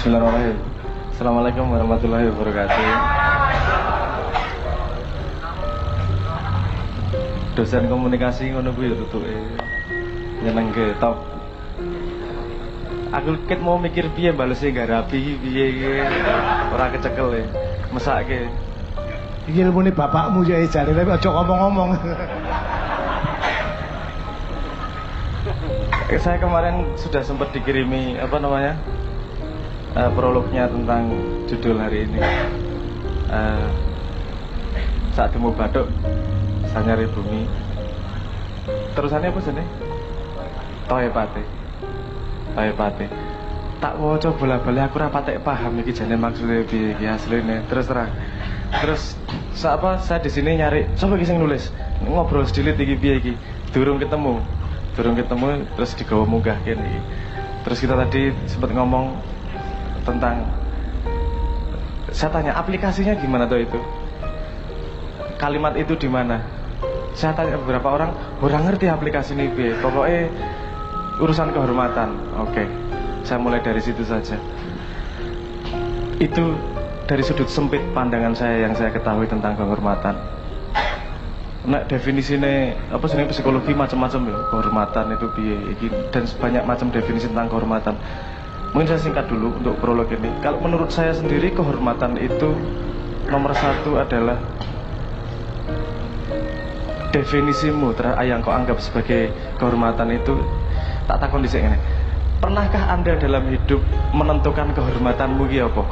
Bismillahirrahmanirrahim. Assalamualaikum warahmatullahi wabarakatuh. Dosen komunikasi ngono kuwi ya tutuke. Nyenengke top. Aku ket mau mikir piye balese gak rapi piye iki. Ora kecekel e. Mesake. Iki ilmune bapakmu ya jare tapi aja ngomong-ngomong. Saya kemarin sudah sempat dikirimi apa namanya? Prolognya tentang judul hari ini. Saat temu batuk Sanyari Bumi. Terusannya apa sih? Toepate. Toepate. Tak waca bola-bali aku ora patek paham iki jane maksude piye iki asline. Terus terang. Terus saya di sini nyari sapa iki sing nulis? Ngobrol sedikit iki piye iki? Durung ketemu, terus digawa munggah kene. Terus kita tadi sempat ngomong tentang, saya tanya aplikasinya gimana tuh itu? Kalimat itu di mana? Saya tanya beberapa orang ngerti aplikasi ini, pokoknya urusan kehormatan. Oke, saya mulai dari situ saja. Itu dari sudut sempit pandangan saya yang saya ketahui tentang kehormatan. Nah, definisinya apa sih psikologi macam-macam ya, kehormatan itu piye dan banyak macam definisi tentang kehormatan. Mungkin saya singkat dulu untuk prolog ini. Kalau menurut saya sendiri kehormatan itu nomor satu adalah definisimu yang kau anggap sebagai kehormatan itu. Tak takon dhisik ngene. Pernahkah Anda dalam hidup menentukan kehormatanmu ki apa?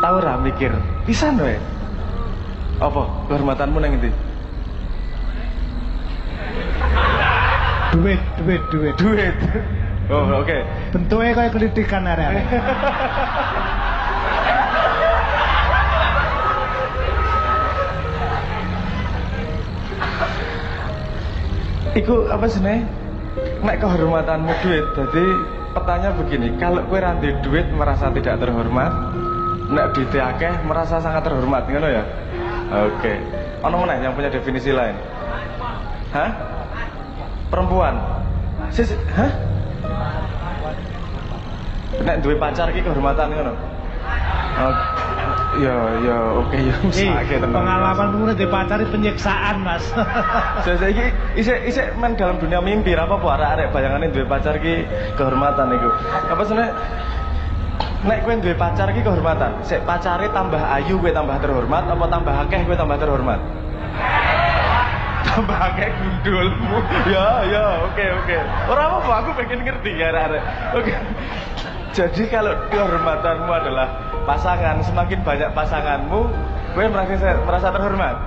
Tahu ora mikir? Pisan wae. Apa kehormatanmu nang endi? Duit. Oh, oke. Bentuknya kayak kritikan arek-arek. Iku apa sih nih? Nek kehormatanmu duit. Jadi pertanyaan begini, kalau kowe ra duit merasa tidak terhormat, nek duit akeh merasa sangat terhormat, ngono ya? Oke. Ono meneh yang punya definisi lain? Hah? Perempuan? Hah? Nek duwe pacar iki kehormatan ngono. Oh, ya oke ya usahake tenan. Pengalamanmu nek dipacari penyiksaan, Mas. Saya iki isih men dalam dunia mimpi apa arek-arek bayangane duwe pacar iki kehormatan iku. Apa seneng nek kowe duwe pacar iki kehormatan. Sik pacare tambah ayu kowe tambah terhormat apa tambah akeh kowe tambah terhormat? Tambah akeh gundulmu. Ya, oke. Ora apa aku pengen ngerti ya arek-arek. Oke. Jadi kalau kehormatanmu adalah pasangan, semakin banyak pasanganmu, gue merasa terhormat.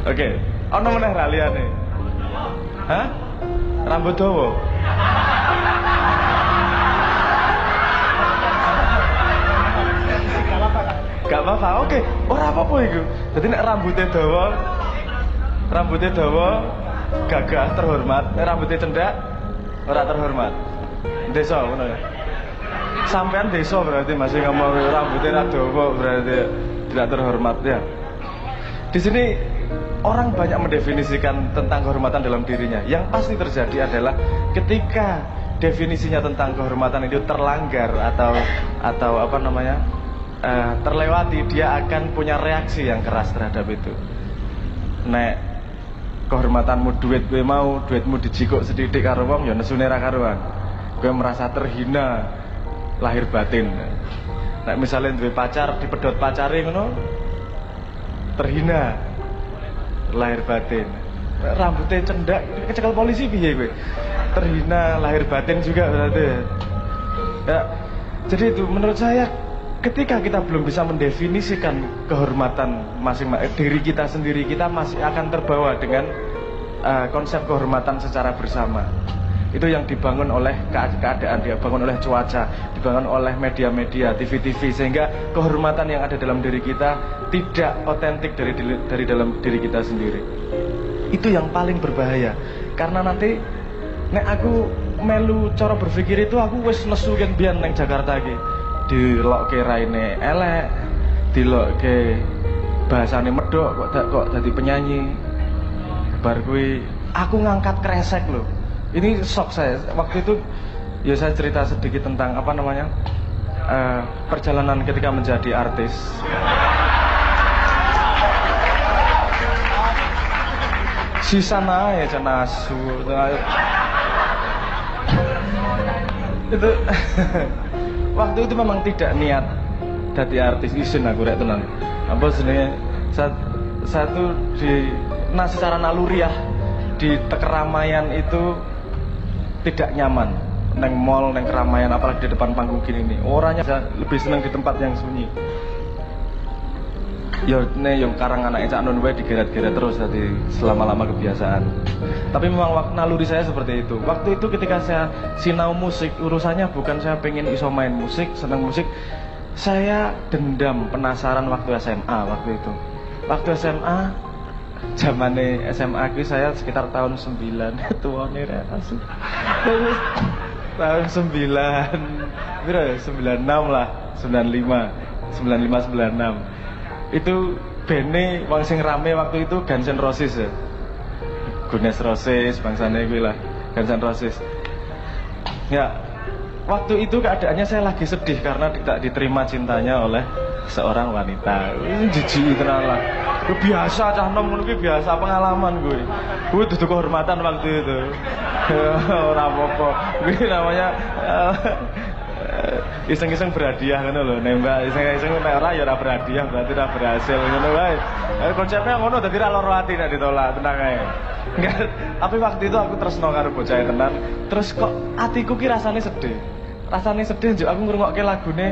Oke. Ono meneh ra liyane. Hah? Rambut dawa. Gak apa-apa. Oke. Ora apa-apa iku. Dadi nek rambutnya dawa, gagah terhormat, nek rambutnya cendak ora terhormat. Desa ngono ya. Sampean desa berarti masih ngomong rambutnya dawa berarti tidak terhormat ya. Di sini orang banyak mendefinisikan tentang kehormatan dalam dirinya. Yang pasti terjadi adalah ketika definisinya tentang kehormatan itu terlanggar atau apa namanya? Terlewati, dia akan punya reaksi yang keras terhadap itu. Nek kehormatanmu duitmu dijikuk sedidik karo wong ya nesune ra karuan. Kowe merasa terhina lahir batin. Nek misalnya duwe pacar dipedhot pacare ngono terhina lahir batin. Nek rambutnya cendak kecekel polisi piye kowe? Terhina lahir batin juga berarti. Ya, jadi itu menurut saya ketika kita belum bisa mendefinisikan kehormatan masing-masing diri kita sendiri, kita masih akan terbawa dengan konsep kehormatan secara bersama. Itu yang dibangun oleh keadaan, dibangun oleh cuaca, dibangun oleh media-media, TV-TV, sehingga kehormatan yang ada dalam diri kita tidak otentik dari dalam diri kita sendiri. Itu yang paling berbahaya. Karena nanti nek aku melu cara berpikir itu aku wis nesu kan biyen nang Jakarta iki. Dilokke raine elek, dilokke bahasane medhok kok dadi penyanyi. Bar kuwi aku ngangkat kresek lho. ini shock saya waktu itu. Ya saya cerita sedikit tentang apa namanya perjalanan ketika menjadi artis. Si sana ya cenasu itu waktu itu memang tidak niat jadi artis isin aku rek tenan. Apa jenenge satu di secara naluriah di keramaian itu tidak nyaman. Neng mall, neng keramaian, apalagi di depan panggung gini nih. Orangnya lebih seneng di tempat yang sunyi. Ya yang karang anaknya Cak Nun wae digeret-geret terus tadi selama-lama kebiasaan. Tapi memang naluri saya seperti itu. Waktu itu ketika saya sinau musik, urusannya bukan saya pengen iso main musik, seneng musik. Saya dendam, penasaran waktu SMA waktu itu. Waktu SMA, zamane SMA itu saya sekitar tahun 9. Tuane rek asu. Tahun 9 berapa ya? 96 lah, 95 96 itu bene wong sing rame waktu itu Guns N' Roses ya. Guns N' Roses bangsane kuwi lah, Guns N' Roses. Ya, waktu itu keadaannya saya lagi sedih karena tidak diterima cintanya oleh seorang wanita. Jijik tenan lah. Biasa cah nom ngono ki biasa pengalaman gue. Gue dudu kehormatan waktu itu. Ora apa-apa. Kuwi namanya iseng-iseng berhadiah ngono lho, nembak iseng-iseng nek ora ya ora berhadiah berarti ora berhasil ngono wae. Konsepnya ngono dadi ra loro ati nek ditolak, tenang ae. Enggak, tapi waktu itu aku tresno karo bocah tenan. Terus kok atiku ki rasane sedih. Rasane sedih njuk aku ngrungokke lagune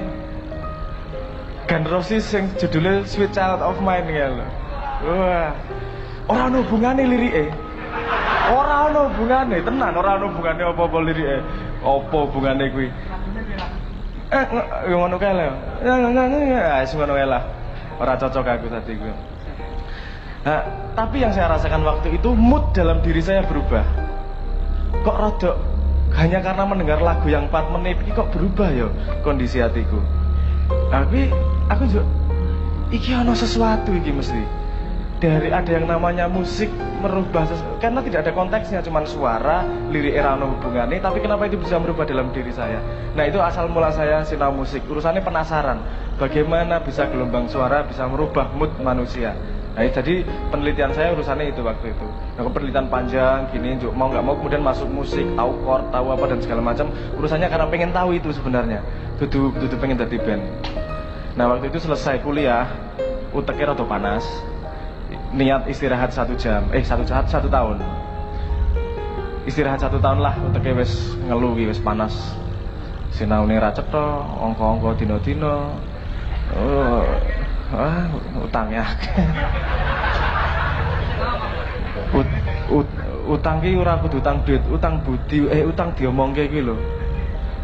Guns N' Roses sing judulnya Sweet Child of Mine ya lho. Wah. Ora ono hubungane lirike. Ora ono hubungane, tenan ora ono hubungane apa-apa lirike. Apa hubungane kuwi? Ngono kae lho. Wis ngono kae lah. Ora cocok aku tadi kuwi. Nah, tapi yang saya rasakan waktu itu mood dalam diri saya berubah. Kok rodok hanya karena mendengar lagu yang 4 menit ini kok berubah ya kondisi hatiku. Tapi aku juga iki ono sesuatu iki mesti. Dari ada yang namanya musik merubah karena tidak ada konteksnya, cuman suara, lirik era ono hubungannya, tapi kenapa itu bisa merubah dalam diri saya. Nah, itu asal mula saya sinau musik. Urusannya penasaran, bagaimana bisa gelombang suara bisa merubah mood manusia. Nah, jadi penelitian saya urusannya itu waktu itu. Nah, penelitian panjang gini, mau nggak mau kemudian masuk musik, tahu chord, tahu apa dan segala macam. Urusannya karena pengen tahu itu sebenarnya. Dudu pengen jadi band. Nah, waktu itu selesai kuliah, uteknya rada panas. Niat istirahat 1 jam, 1 tahun. Istirahat 1 tahun lah, uteknya wis ngeluh, wis panas. Sinaune ra cetha, angka-angka dina-dina. Utangnya utang ki ora kudu utang duit, utang budi, utang diomongke ki lho.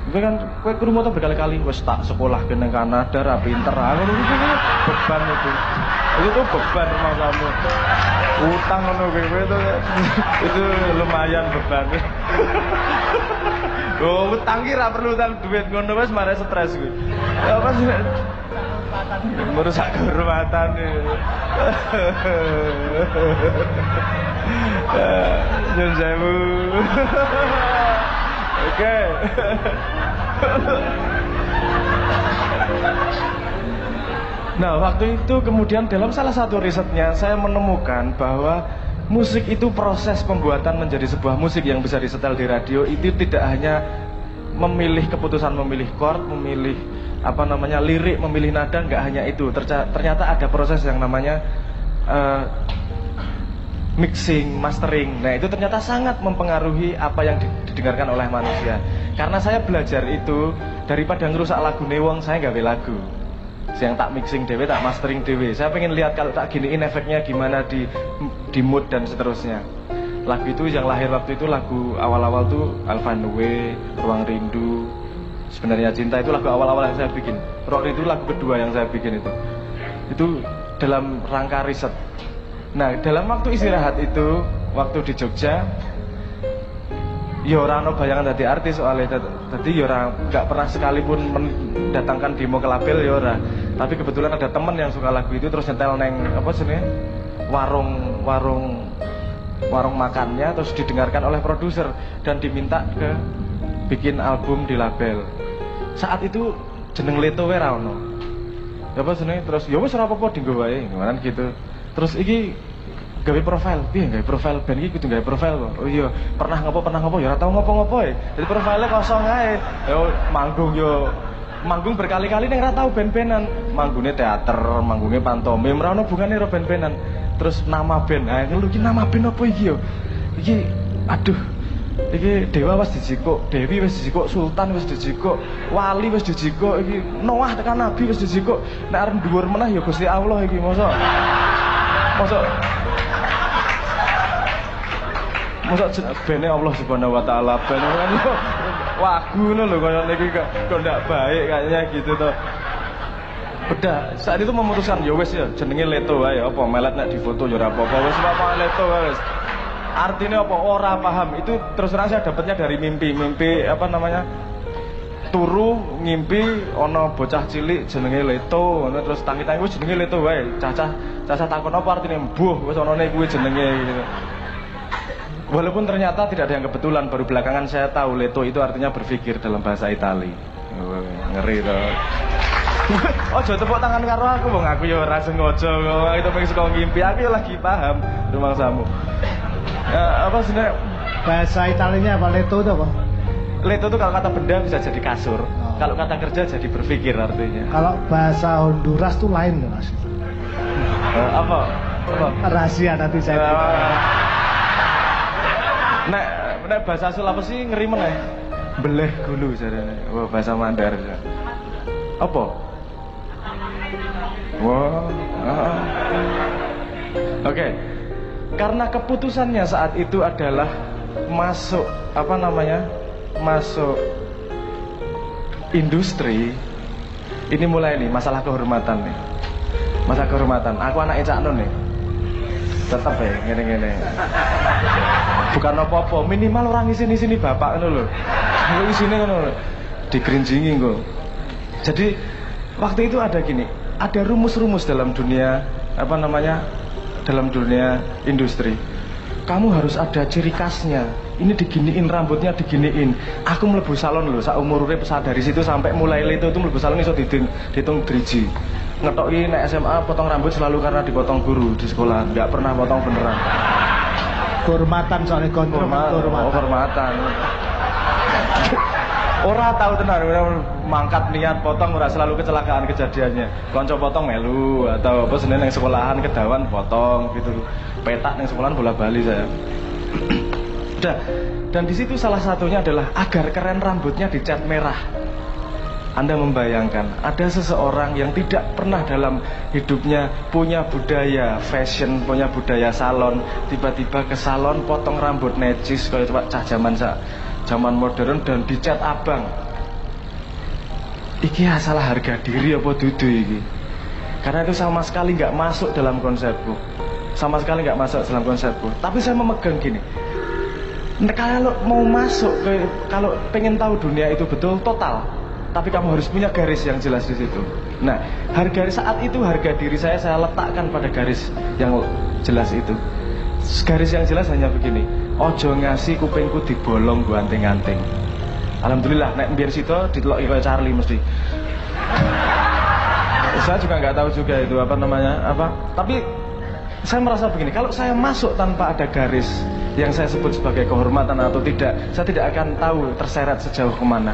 Kowe kan kowe krungu to berkali-kali wis tak sekolah ke nang Kanada ra pinter. Ngono iki beban itu. Itu beban rumah kamu. Utang ngono kowe itu lumayan beban. Oh, utang ki ra perlu utang duit ngono wis mare stres kuwi. Apa sih? Merusak kehormatan Nyun sewu. Oke. Nah, waktu itu kemudian dalam salah satu risetnya saya menemukan bahwa musik itu proses pembuatan menjadi sebuah musik yang bisa disetel di radio itu tidak hanya memilih keputusan memilih chord, memilih lirik, memilih nada, nggak hanya itu. Ternyata ada proses yang namanya mixing, mastering. Nah, itu ternyata sangat mempengaruhi apa yang didengarkan oleh manusia. Karena saya belajar itu, daripada ngerusak lagu wong, saya gawe lagu. Yang tak mixing dewe, tak mastering dewe. Saya pengen lihat kalau tak giniin efeknya gimana di mood dan seterusnya. Lagu itu yang lahir waktu itu lagu awal-awal tuh Alvan Way, Ruang Rindu, Sebenarnya Cinta, itu lagu awal-awal yang saya bikin. Rock itu lagu kedua yang saya bikin itu. Itu dalam rangka riset. Nah, dalam waktu istirahat itu, waktu di Jogja, ya orang no bayangan dari artis soalnya. Tadi ya orang nggak pernah sekalipun mendatangkan demo ke label ya orang. Tapi kebetulan ada teman yang suka lagu itu terus nyetel neng apa sih warung warung makannya, terus didengarkan oleh produser dan diminta ke bikin album di label. Saat itu jeneng Leto wae ra ono. Ya apa jenenge, terus ya wis ora apa-apa dienggo wae, ngono gitu. Terus iki gawe profile, piye gawe profile band iki kudu gawe profile kok. Oh iya, pernah ngopo ya ora tau ngopo-ngopo ya. Jadi profile kosong ae. Yo manggung berkali-kali ning ora tau band-bandan. Manggungnya teater, manggungnya pantomim, ora ono hubungane karo band-bandan. Terus nama band, nah lu iki nama band apa iki yo? Iki aduh. Iki Dewa wis dijikuk, Dewi wis dijikuk, Sultan wis dijikuk, Wali wis dijikuk, iki Noah tekan Nabi wis dijikuk. Nek arep dhuwur meneh ya Gusti Allah iki, mosok bene Allah Subhanahu wa taala ben kan yo wagu ngono lho koyo niki kok ndak baik kayaknya gitu toh. Udah, saat itu memutuskan ya wis ya jenenge Leto wae apa melet nek difoto ya ora apa-apa wis apa Leto wae wis. Artinya apa ora paham. Itu terus terang saya dapatnya dari mimpi apa namanya? Turu ngimpi ana bocah cilik jenenge Leto ngono terus tangi-tangi wis jenenge Leto wae. Cacah takon apa artine mbuh wis anane kuwi jenenge gitu. Walaupun ternyata tidak ada yang kebetulan, baru belakangan saya tahu Leto itu artinya berpikir dalam bahasa Itali. Ngeri toh. Ojo tepuk tangan karo aku, wong aku ya ora sengaja kok. Itu pengen suka ngimpi, aku ya lagi paham rumangsamu. Apa sebenarnya Bahasa Italinya apa Leto itu apa? Leto itu kalau kata benda bisa jadi kasur, kalau kata kerja jadi berpikir artinya. Kalau bahasa Honduras tuh lain ya Mas. Apa? Rahasia nanti saya. Nek bahasa Sulawesi sih ngeri meneh. Beleh gulu jarene. Wah, bahasa Mandar. Apa? Wah. Oke. Karena keputusannya saat itu adalah masuk masuk industri. Ini mulai nih masalah kehormatan nih. Masalah kehormatan. Aku anak Cak Nun nih. Tetap ya ngene-ngene. Bukan apa-apa, minimal orang isini bapak ngono lho. Ngono isine ngono lho. Digrinjingi kok. Jadi waktu itu ada gini, ada rumus-rumus dalam dunia dalam dunia industri. Kamu harus ada ciri khasnya. Ini diginiin rambutnya diginiin. Aku mlebu salon lho, sak umur urip dari situ sampai mulai Leto itu mlebu salon iso dihitung driji. Ngetoki nek SMA potong rambut selalu karena dipotong guru di sekolah, enggak pernah potong beneran. Kehormatan soalnya kehormatan. Ora tahu tenan mangkat niat potong ora selalu kecelakaan kejadiannya. Konco potong melu atau apa seneng nang sekolahan kedawan potong gitu. Petak nang sekolahan bola-bali saya. Udah. Dan di situ salah satunya adalah agar keren rambutnya dicat merah. Anda membayangkan ada seseorang yang tidak pernah dalam hidupnya punya budaya fashion, punya budaya salon, tiba-tiba ke salon potong rambut necis kayak cah zaman modern dan dicat abang. Iki salah harga diri apa dudu iki? Karena itu sama sekali nggak masuk dalam konsepku. Sama sekali nggak masuk dalam konsepku. Tapi saya memegang gini. Kalau mau masuk kalau pengen tahu dunia itu betul total, tapi kamu harus punya garis yang jelas di situ. Nah, saat itu harga diri saya letakkan pada garis yang jelas itu. Garis yang jelas hanya begini. Ojo ngasih kupingku dibolong gua anting-anting. Alhamdulillah, nek mbiyen situ diteloki kaya Charlie mesti. Saya juga nggak tahu juga itu tapi saya merasa begini, kalau saya masuk tanpa ada garis yang saya sebut sebagai kehormatan atau tidak, saya tidak akan tahu terseret sejauh kemana.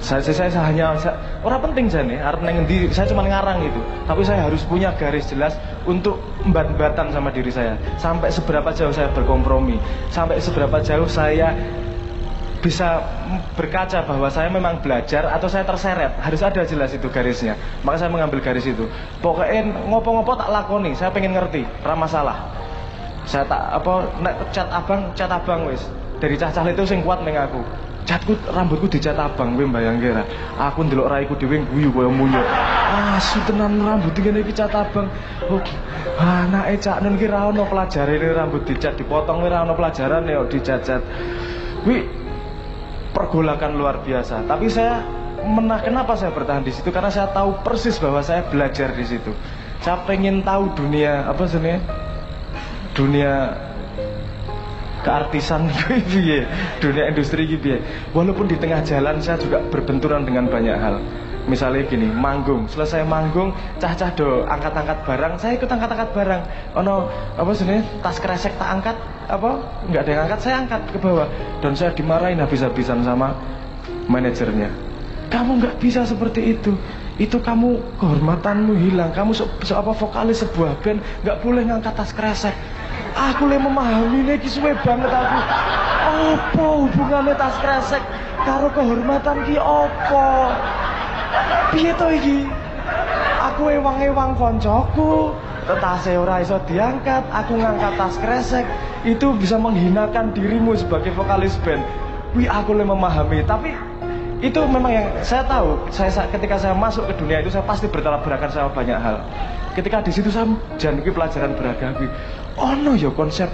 Saya hanya orang penting jane arep nang endi, saya cuma ngarang itu. Tapi saya harus punya garis jelas untuk embat-embatan sama diri saya. Sampai seberapa jauh saya berkompromi, sampai seberapa jauh saya bisa berkaca bahwa saya memang belajar atau saya terseret. Harus ada jelas itu garisnya. Maka saya mengambil garis itu. Pokoknya ngopo-ngopo tak lakoni, saya pengen ngerti, ra masalah. Saya tak nek cat abang wis. Dari cah-cah itu sing kuat ning aku. Rambutku dicat abang, kowe mbayangke ra. Aku ndelok raiku dhewe guyu kaya munyo. Tenan rambut ngene iki cat abang. Anake Cak Nun ki ra ono pelajarane rambut dicat dipotong ora ono pelajarane kok dicat-cat. Kuwi pergolakan luar biasa. Tapi kenapa saya bertahan di situ? Karena saya tahu persis bahwa saya belajar di situ. Saya pengen tahu dunia keartisan piye, dunia industri piye. Walaupun di tengah jalan saya juga berbenturan dengan banyak hal. Misalnya gini, manggung, selesai manggung, cah-cah do angkat-angkat barang, saya ikut angkat-angkat barang. Ono apa sebenarnya tas kresek tak angkat, apa nggak ada yang angkat, saya angkat ke bawah dan saya dimarahin habis-habisan sama manajernya. Kamu nggak bisa seperti itu kamu kehormatanmu hilang, kamu apa vokalis sebuah band nggak boleh ngangkat tas kresek. Aku le memahami ini suwe banget aku. Apa hubungannya tas kresek karo kehormatan ki apa? Piye to iki? Aku ewang-ewang koncoku, tase ora iso diangkat, aku ngangkat tas kresek, itu bisa menghinakan dirimu sebagai vokalis band. Wih, aku le memahami, tapi itu memang yang saya tahu. Ketika saya masuk ke dunia itu saya pasti bertolak belakang sama banyak hal. Ketika di situ saya janji pelajaran beragam. Ono yo konsep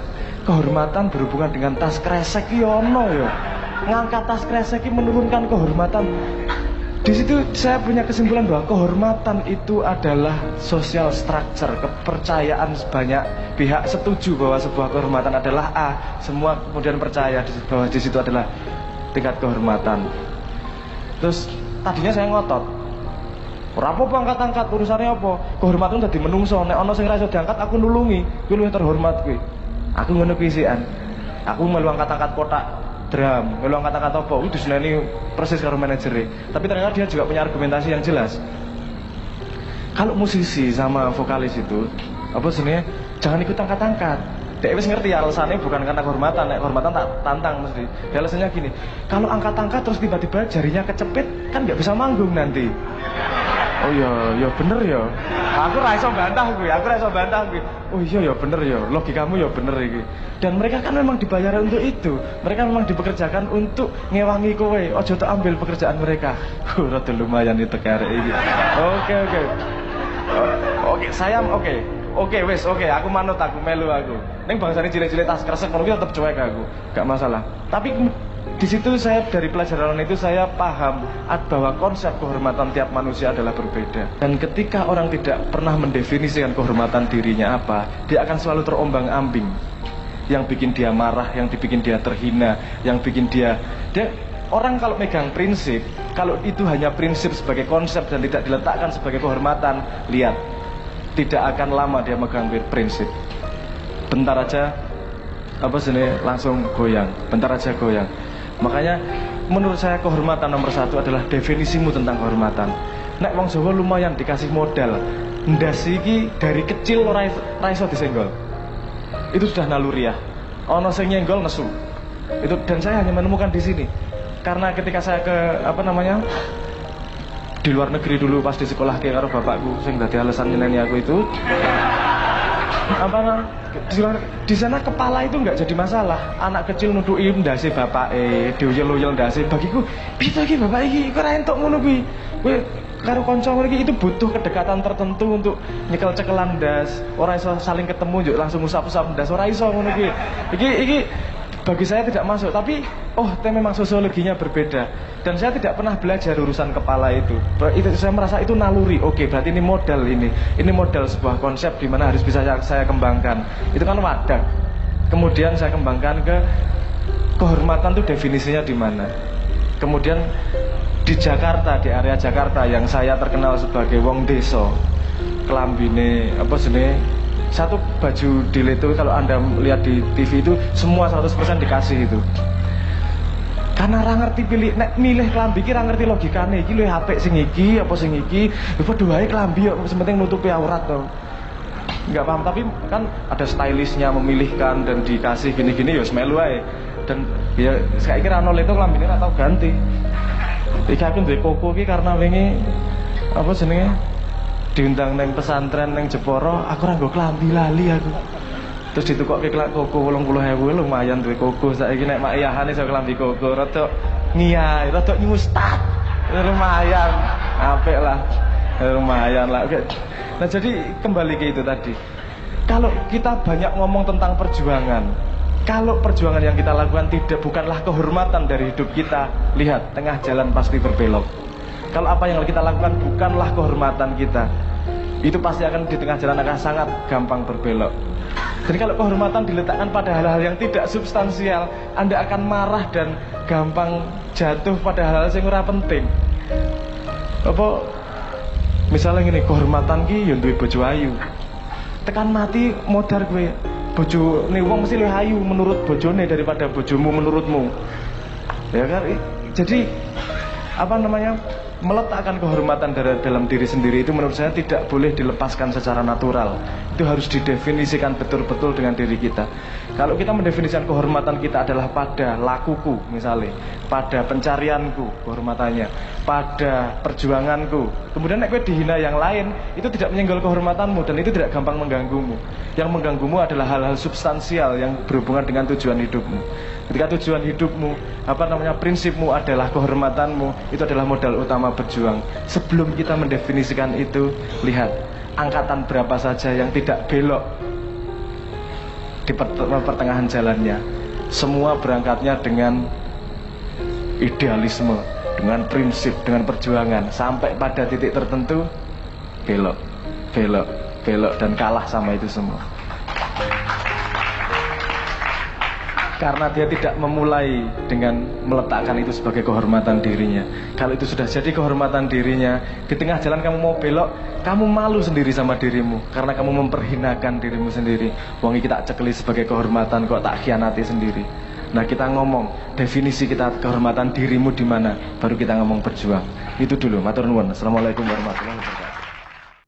kehormatan berhubungan dengan tas kresek ki ono yo. Ngangkat tas kresek ki menurunkan kehormatan. Di situ saya punya kesimpulan bahwa kehormatan itu adalah social structure, kepercayaan sebanyak pihak setuju bahwa sebuah kehormatan adalah A, semua kemudian percaya bahwa di situ adalah tingkat kehormatan. Terus tadinya saya ngotot, ora apa angkat-angkat urusannya apa? Kehormatan dadi menungso, nek ana sing ra iso diangkat aku nulungi, kuwi luwih terhormat kuwi. Aku ngono kuwi sisan. Aku melu angkat-angkat kotak drum, melu angkat-angkat apa, kuwi diseneni persis karo manajer. Tapi ternyata dia juga punya argumentasi yang jelas. Kalau musisi sama vokalis itu, apa sebenarnya jangan ikut angkat-angkat. Dia wis ngerti alasannya bukan karena kehormatan, nek kehormatan tak tantang mesti. Dia alasannya gini, kalau angkat-angkat terus tiba-tiba jarinya kecepit, kan nggak bisa manggung nanti. Oh iya bener ya. Aku ra iso bantah kuwi, Oh iya ya bener ya, logikamu ya bener iki. Dan mereka kan memang dibayar untuk itu. Mereka memang dipekerjakan untuk ngewangi kowe. Ojo tak ambil pekerjaan mereka. Rada lumayan itu karek iki. Oke, aku manut, aku melu aku. Ning bangsane cilik-cilik tas kresek ngono tetep cuek aku. Gak masalah. Tapi di situ saya dari pelajaran itu saya paham bahwa konsep kehormatan tiap manusia adalah berbeda. Dan ketika orang tidak pernah mendefinisikan kehormatan dirinya apa, dia akan selalu terombang-ambing. Yang bikin dia marah, yang bikin dia terhina, yang bikin dia orang kalau megang prinsip, kalau itu hanya prinsip sebagai konsep dan tidak diletakkan sebagai kehormatan, lihat, tidak akan lama dia megang prinsip. Bentar aja langsung goyang, bentar aja goyang. Makanya menurut saya kehormatan nomor satu adalah definisimu tentang kehormatan. Nek wong Jawa lumayan dikasih modal, ndasi iki dari kecil ora iso disenggol. Itu sudah naluriah. Ono sing nyenggol nesu. Itu, dan saya hanya menemukan di sini. Karena ketika saya ke di luar negeri dulu pas di sekolah ke karo bapakku sing dadi alasan nyeneni aku itu di sana kepala itu nggak jadi masalah. Anak kecil nuduki ndase bapake, diuyel-uyel ndase. Bagiku, piye iki bapak iki kok ora entuk ngono kuwi. Kowe karo kanca ngono iki itu butuh kedekatan tertentu untuk nyekel-cekelan ndas. Ora iso saling ketemu yo langsung usap-usap ndas, ora iso ngono kuwi. Iki bagi saya tidak masuk, tapi memang sosiologinya berbeda. Dan saya tidak pernah belajar urusan kepala itu. Saya merasa itu naluri. Oke, berarti ini modal ini modal sebuah konsep di mana harus bisa saya kembangkan. Itu kan wadah. Kemudian saya kembangkan ke kehormatan itu definisinya di mana. Kemudian di Jakarta, di area Jakarta yang saya terkenal sebagai wong desa, kelambine satu baju deal itu kalau Anda lihat di TV itu semua 100% dikasih itu. Karena ra ngerti milih klambi iki ra ngerti logikane, iki luwih apik sing iki apa sing iki, padha wae klambi yo penting nutupi aurat to. Enggak paham, tapi kan ada stylistnya memilihkan dan dikasih gini-gini ya semelu wae. Dan ya saiki ra ono itu klambine ra tau ganti. Iki aku duwe koko iki karena wingi diundang neng pesantren neng Jeporo, aku ora nggo klambi lali aku. Terus ditukokke koko 80.000 lumayan duwe koko. Saiki nek mak iyahane iso klambi koko rada ngiyai, rada nyustat. Lumayan, apik lah. Lumayan lah. Nah, jadi kembali ke itu tadi. Kalau kita banyak ngomong tentang perjuangan, kalau perjuangan yang kita lakukan bukanlah kehormatan dari hidup kita, lihat tengah jalan pasti berbelok. Kalau apa yang kita lakukan bukanlah kehormatan kita, itu pasti akan di tengah jalan akan sangat gampang berbelok. Jadi kalau kehormatan diletakkan pada hal-hal yang tidak substansial, Anda akan marah dan gampang jatuh pada hal-hal yang ora penting. Apa misalnya gini, kehormatan ki yang duwe bojo ayu, tekan mati modar gue bojo nih wong mesti lebih ayu menurut bojone daripada bojomu menurutmu, ya kan? Jadi apa namanya, meletakkan kehormatan dalam diri sendiri itu menurut saya tidak boleh dilepaskan secara natural. Itu harus didefinisikan betul-betul dengan diri kita. Kalau kita mendefinisikan kehormatan kita adalah pada lakuku misalnya, pada pencarianku kehormatannya, pada perjuanganku, kemudian nek kowe dihina yang lain, itu tidak menyenggol kehormatanmu dan itu tidak gampang mengganggumu. Yang mengganggumu adalah hal-hal substansial yang berhubungan dengan tujuan hidupmu. Ketika tujuan hidupmu, prinsipmu adalah kehormatanmu, itu adalah modal utama berjuang. Sebelum kita mendefinisikan itu, lihat angkatan berapa saja yang tidak belok di pertengahan jalannya. Semua berangkatnya dengan idealisme, dengan prinsip, dengan perjuangan, sampai pada titik tertentu belok, dan kalah sama itu semua. Karena dia tidak memulai dengan meletakkan itu sebagai kehormatan dirinya. Kalau itu sudah jadi kehormatan dirinya, di tengah jalan kamu mau belok, kamu malu sendiri sama dirimu, karena kamu memperhinakan dirimu sendiri. Wong iki tak cekeli sebagai kehormatan, kok tak khianati sendiri. Nah, kita ngomong definisi kita kehormatan dirimu di mana, baru kita ngomong berjuang. Itu dulu. Matur nuwun. Assalamualaikum warahmatullahi wabarakatuh.